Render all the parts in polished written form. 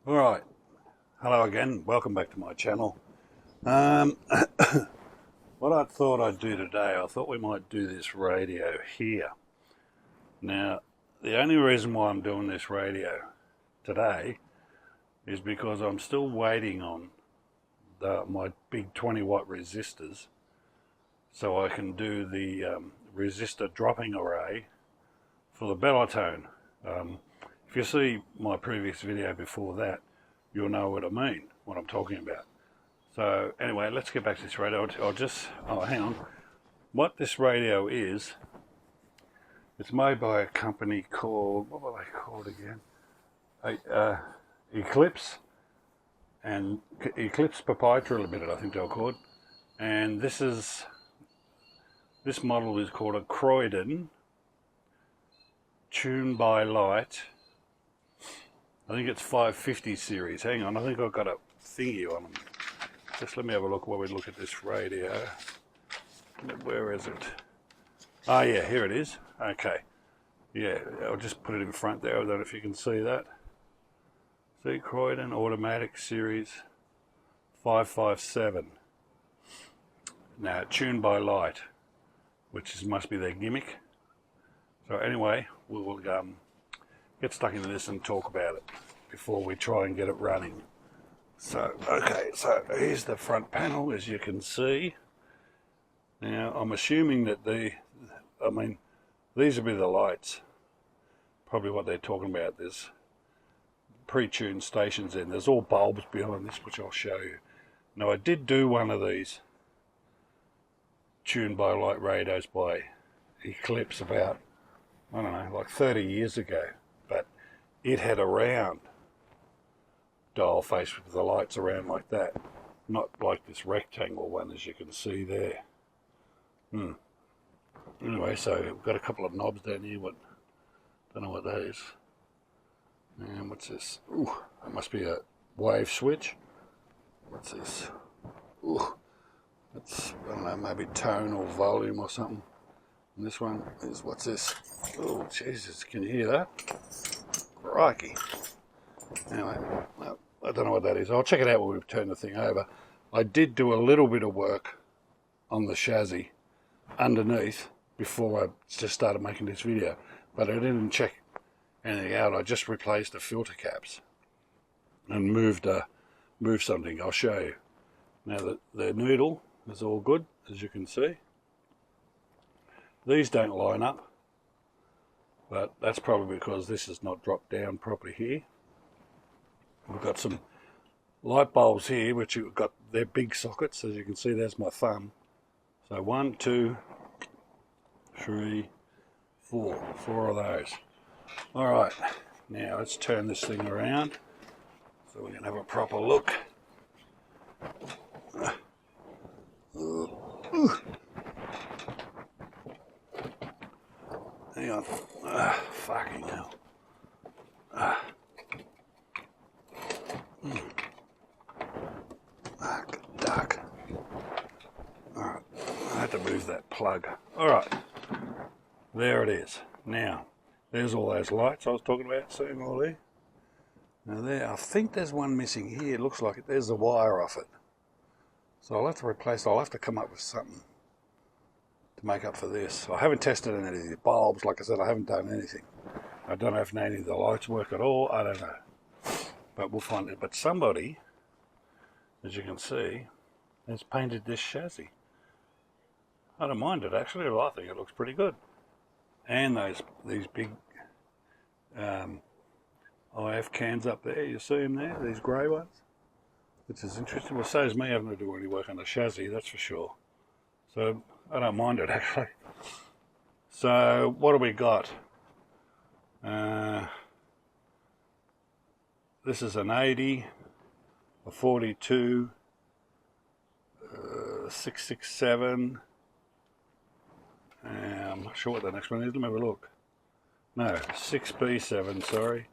Alright, hello again, welcome back to my channel. What I thought I'd do today, I thought we might do this radio here. Now, the only reason why I'm doing this radio today is because I'm still waiting on my big 20 watt resistors so I can do the resistor dropping array for the Bellatone. If you see my previous video before that, you'll know what I mean, what I'm talking about. So anyway, let's get back to this radio. Hang on. What this radio is, it's made by a company called, what were they called again? Eclipse, and Eclipse Proprietary Limited, I think they were called. And this model is called a Croyden Tune by Light. I think it's 550 series. Hang on, I think I've got a thingy on them. Just let me have a look while we look at this radio. Where is it? Ah, yeah, here it is. Okay. Yeah, I'll just put it in front there. I don't know if you can see that. See, Croyden Automatic Series 557. Now, tuned by light, which must be their gimmick. So anyway, we'll get stuck into this and talk about it before we try and get it running. So, okay, so here's the front panel, as you can see. Now, I'm assuming that these will be the lights. Probably what they're talking about. There's pre-tuned stations in. There's all bulbs behind this, which I'll show you. Now, I did do one of these tuned by light radios by Eclipse about, I don't know, like 30 years ago. But it had a round dial face with the lights around like that, not like this rectangle one, as you can see there. Anyway, so we've got a couple of knobs down here. Don't know what that is. And what's this? Ooh, that must be a wave switch. What's this? Ooh, it's, I don't know, maybe tone or volume or something. And this one is, what's this? Oh, Jesus, can you hear that? Crikey. Anyway, I don't know what that is. I'll check it out when we've turned the thing over. I did do a little bit of work on the chassis underneath before I just started making this video, but I didn't check anything out. I just replaced the filter caps and moved something. I'll show you. Now the noodle is all good, as you can see. These don't line up, but that's probably because this is not dropped down properly here. We've got some light bulbs here, which have got their big sockets. As you can see, there's my thumb. So 1, 2, 3, 4. 4 of those. All right, now let's turn this thing around so we can have a proper look. Hang on. Fucking hell. Dark. Alright, I had to move that plug. Alright, there it is. Now, there's all those lights I was talking about, seeing all there. Now there, I think there's one missing here. It looks like it. There's the wire off it. So I'll have to replace it. I'll have to come up with something to make up for this. I haven't tested any of the bulbs. Like I said, I haven't done anything. I don't know if any of the lights work at all. I don't know. But we'll find it. But somebody, as you can see, has painted this chassis. I don't mind it, actually. I think it looks pretty good. And these big IF cans up there, you see them there, these grey ones, which is interesting. Well, saves me having to do any work on the chassis, that's for sure. So I don't mind it, actually. So what do we got? This is an 80, a 42, 667. I'm not sure what the next one is. Let me have a look. No, 6B7, sorry.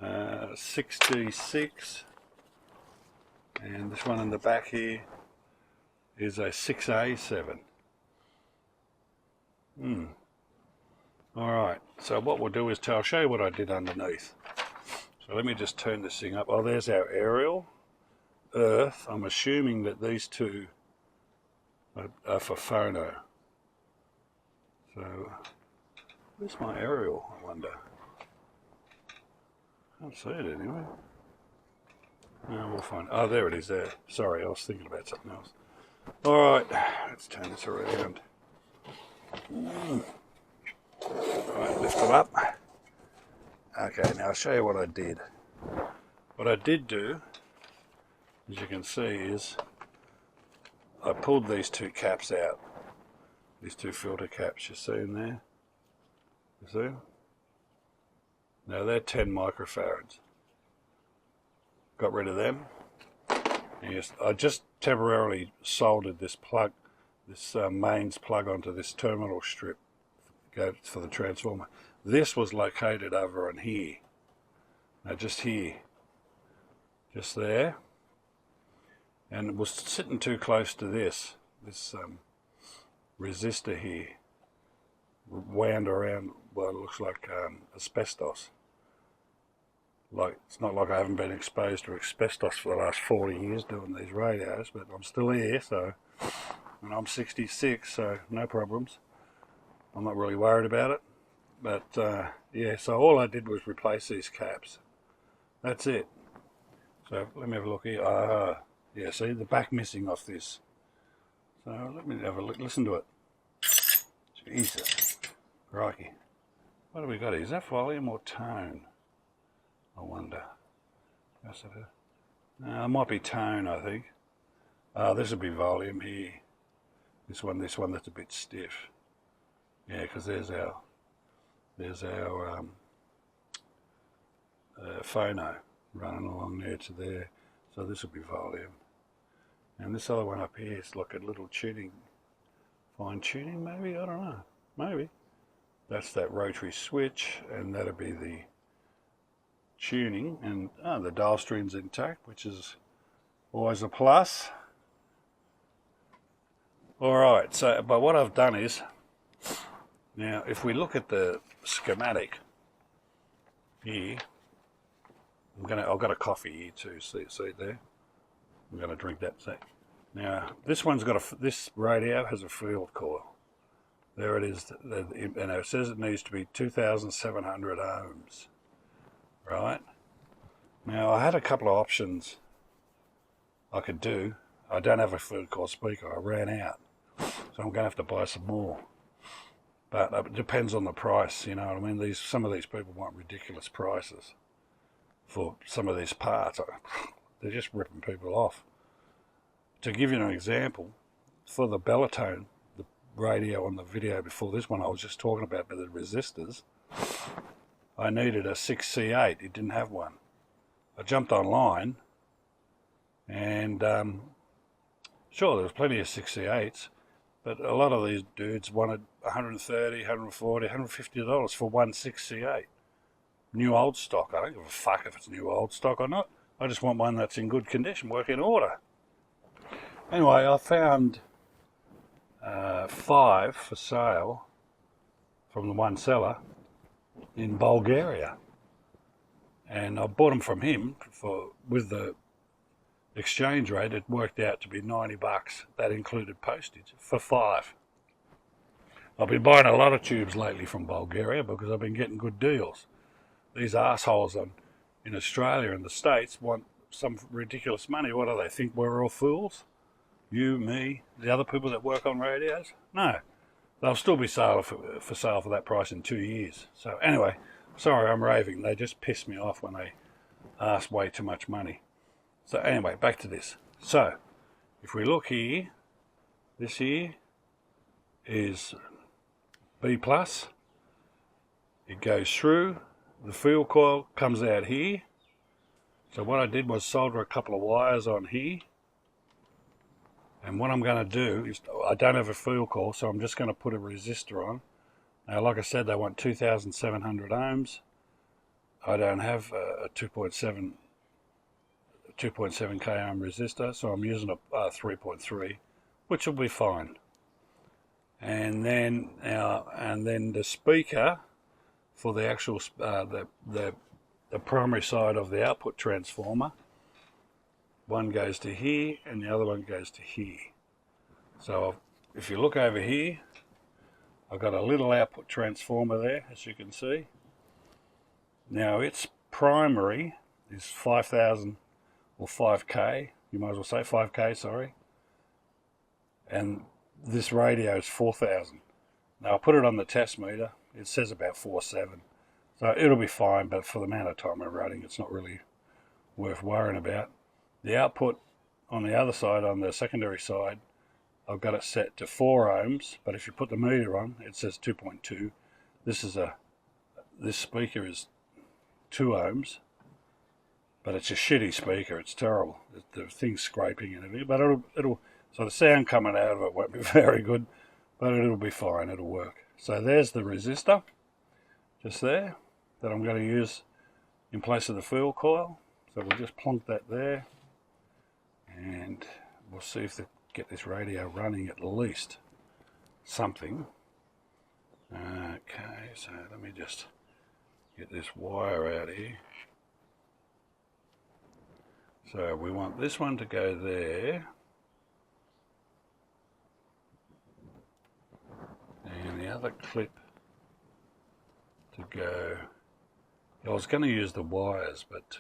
6D6. And this one in the back here is a 6A7. Alright, so what we'll do is I'll show you what I did underneath. So let me just turn this thing up. Oh, there's our aerial, earth. I'm assuming that these two are for phono. So, where's my aerial, I wonder? Can't see it anyway. No, we'll find. Oh, there it is there. Sorry, I was thinking about something else. Alright, let's turn this around. Alright, lift it up. Okay, now I'll show you what I did. What I did do, as you can see, is I pulled these two caps out. These two filter caps you see in there. You see? Now they're 10 microfarads. Got rid of them. Yes, I just temporarily soldered this plug, this mains plug onto this terminal strip for the transformer. This was located over in here. Now just here. Just there. And it was sitting too close to this resistor here. Wound around what looks like asbestos. Like, it's not like I haven't been exposed to asbestos for the last 40 years doing these radios, but I'm still here, so, and I'm 66, so no problems. I'm not really worried about it, but yeah, so all I did was replace these caps. That's it. So let me have a look here. Yeah, see the back missing off this. So let me have a look, listen to it. Jesus, crikey. What have we got here? Is that volume or tone? I wonder. It might be tone, I think. This would be volume here. This one that's a bit stiff. Yeah, because there's our phono running along there to there. So this would be volume. And this other one up here is like a little tuning, fine tuning maybe, I don't know, maybe. That's that rotary switch, and that'll be the tuning, and the dial string's intact, which is always a plus. Alright, so but what I've done is, now if we look at the schematic here, I've got a coffee here too, see it there? I'm going to drink that. Now this one's got this radio has a field coil. There it is, and it says it needs to be 2,700 ohms. Right. Now I had a couple of options I could do. I don't have a field coil speaker. I ran out, so I'm going to have to buy some more. But it depends on the price. You know what I mean? Some of these people want ridiculous prices for some of these parts. They're just ripping people off. To give you an example, for the Bellatone, the radio on the video before this one I was just talking about, the resistors, I needed a 6C8. It didn't have one. I jumped online, and sure, there was plenty of 6C8s, but a lot of these dudes wanted $130, $140, $150 for one 6C8. New old stock. I don't give a fuck if it's new old stock or not. I just want one that's in good condition, work in order. Anyway, I found 5 for sale from the one seller in Bulgaria, and I bought them from him with the exchange rate. It worked out to be $90. That included postage for 5. I've been buying a lot of tubes lately from Bulgaria because I've been getting good deals. These assholes in Australia and the States want some ridiculous money. What do they think? We're all fools? You, me, the other people that work on radios? No. They'll still be for sale for that price in 2 years. So anyway, sorry I'm raving. They just piss me off when they ask way too much money. So anyway, back to this. So if we look here, this here is B+. It goes through. The field coil comes out here. So what I did was solder a couple of wires on here. And what I'm going to do is, I don't have a field coil, so I'm just going to put a resistor on. Now, like I said, they want 2,700 ohms. I don't have a 2.7 k ohm resistor, so I'm using a 3.3, which will be fine. And then the speaker for the actual the the primary side of the output transformer. One goes to here and the other one goes to here. So if you look over here, I've got a little output transformer there, as you can see. Now its primary is 5,000 or 5K, you might as well say 5K, sorry. And this radio is 4,000. Now I put it on the test meter, it says about 4.7. So it'll be fine, but for the amount of time I'm running, it's not really worth worrying about. The output on the other side, on the secondary side, I've got it set to 4 ohms, but if you put the meter on, it says 2.2. This speaker is 2 ohms, but it's a shitty speaker. It's terrible. The thing's scraping and everything, but so the sound coming out of it won't be very good, but it'll be fine. It'll work. So there's the resistor, just there, that I'm going to use in place of the field coil. So we'll just plonk that there, and we'll see if they get this radio running at least something. Okay, so let me just get this wire out here. So we want this one to go there, and the other clip to go. I was going to use the wires, but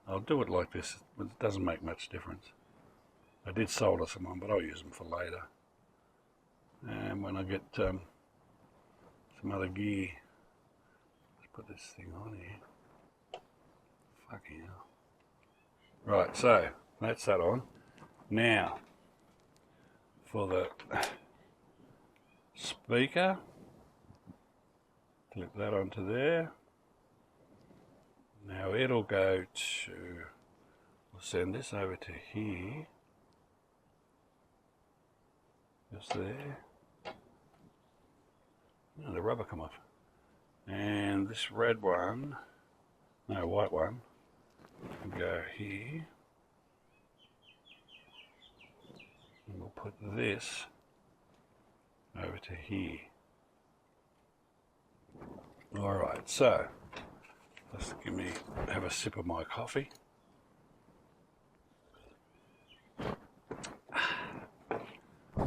I'll do it like this. It doesn't make much difference. I did solder some on, but I'll use them for later. And when I get some other gear, let's put this thing on here. Fucking hell. Right, so that's that on. Now, for the speaker, clip that onto there. Now it'll go to, we'll send this over to here, just there. Oh, the rubber come off. And this red one, no, white one, will go here. And we'll put this over to here. Alright, so just have a sip of my coffee.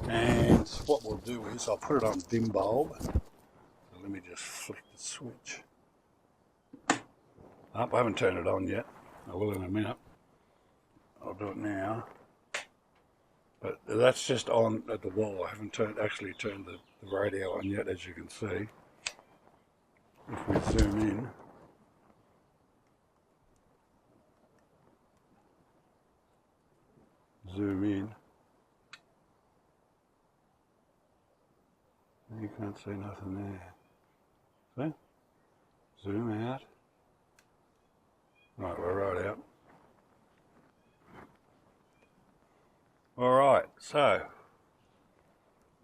And what we'll do is I'll put it on dim bulb. So let me just flick the switch. I haven't turned it on yet. I will in a minute. I'll do it now. But that's just on at the wall. I haven't actually turned the radio on yet, as you can see. If we zoom in. Zoom in. You can't see nothing there. See? Zoom out. Right, we're right out. Alright, so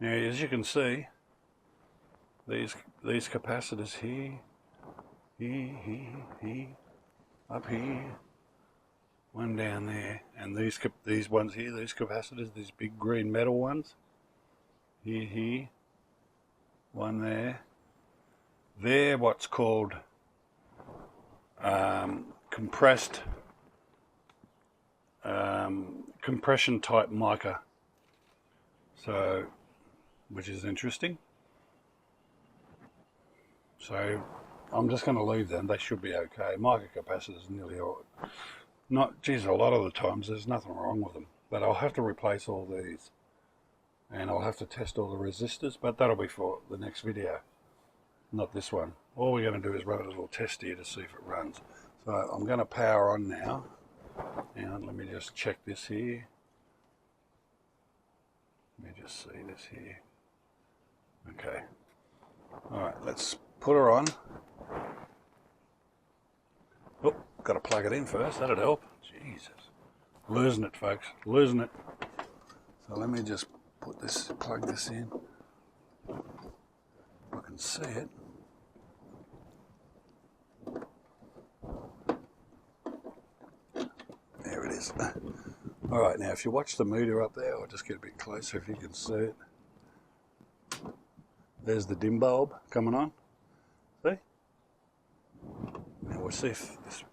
now as you can see, these capacitors here, up here, one down there, and these ones here, these capacitors, these big green metal ones, here, one there. They're what's called compression type mica, so which is interesting. So I'm just going to leave them. They should be okay. Mica capacitors nearly all. Geez, a lot of the times there's nothing wrong with them, but I'll have to replace all these, and I'll have to test all the resistors, but that'll be for the next video, not this one. All we're going to do is run a little test here to see if it runs. So I'm going to power on now, and let me just check this here. Let me just see this here. Okay. Alright, let's put her on. Oh, got to plug it in first, that'd help. Jesus. Losing it, folks, losing it. So let me just plug this in. I can see it. There it is. Alright, now if you watch the meter up there, I'll just get a bit closer if you can see it. There's the dim bulb coming on. See? Now we'll see if this